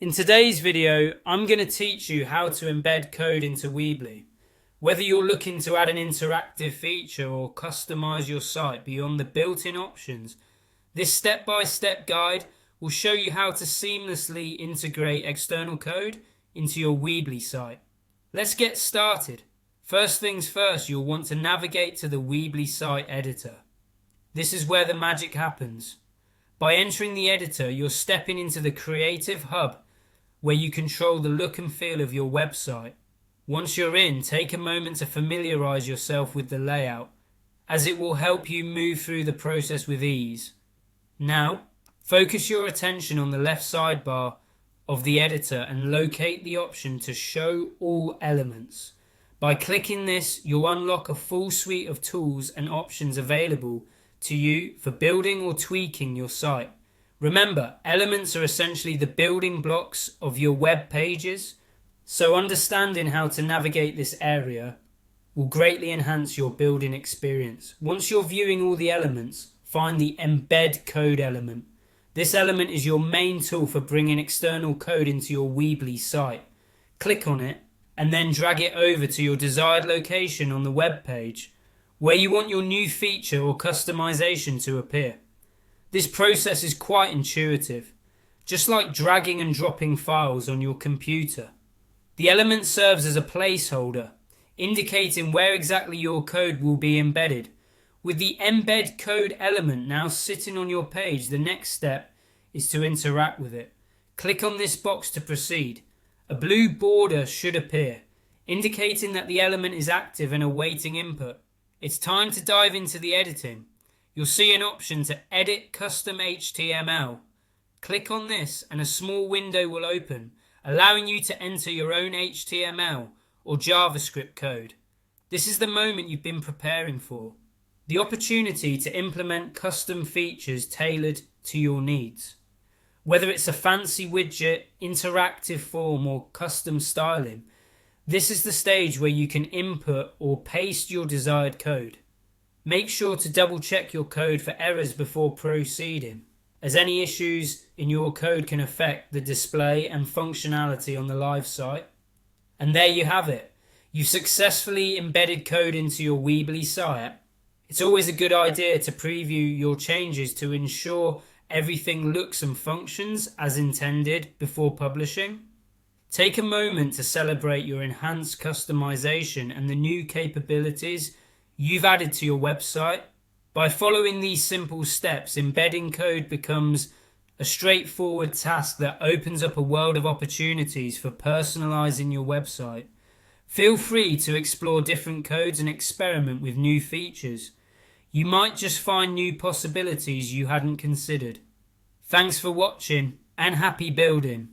In today's video, I'm going to teach you how to embed code into Weebly. Whether you're looking to add an interactive feature or customize your site beyond the built-in options, this step-by-step guide will show you how to seamlessly integrate external code into your Weebly site. Let's get started. First things first, you'll want to navigate to the Weebly site editor. This is where the magic happens. By entering the editor, you're stepping into the Creative Hub, where you control the look and feel of your website. Once you're in, take a moment to familiarize yourself with the layout, as it will help you move through the process with ease. Now, focus your attention on the left sidebar of the editor and locate the option to show all elements. By clicking this, you'll unlock a full suite of tools and options available to you for building or tweaking your site. Remember, elements are essentially the building blocks of your web pages, so understanding how to navigate this area will greatly enhance your building experience. Once you're viewing all the elements, find the Embed code element. This element is your main tool for bringing external code into your Weebly site. Click on it and then drag it over to your desired location on the web page, where you want your new feature or customization to appear. This process is quite intuitive, just like dragging and dropping files on your computer. The element serves as a placeholder, indicating where exactly your code will be embedded. With the Embed code element now sitting on your page, the next step is to interact with it. Click on this box to proceed. A blue border should appear, indicating that the element is active and awaiting input. It's time to dive into the editing. You'll see an option to edit custom HTML. Click on this and a small window will open, allowing you to enter your own HTML or JavaScript code. This is the moment you've been preparing for. The opportunity to implement custom features tailored to your needs. Whether it's a fancy widget, interactive form, or custom styling, this is the stage where you can input or paste your desired code. Make sure to double check your code for errors before proceeding, as any issues in your code can affect the display and functionality on the live site. And there you have it. You've successfully embedded code into your Weebly site. It's always a good idea to preview your changes to ensure everything looks and functions as intended before publishing. Take a moment to celebrate your enhanced customization and the new capabilities you've added to your website. By following these simple steps, embedding code becomes a straightforward task that opens up a world of opportunities for personalizing your website. Feel free to explore different codes and experiment with new features. You might just find new possibilities you hadn't considered. Thanks for watching and happy building.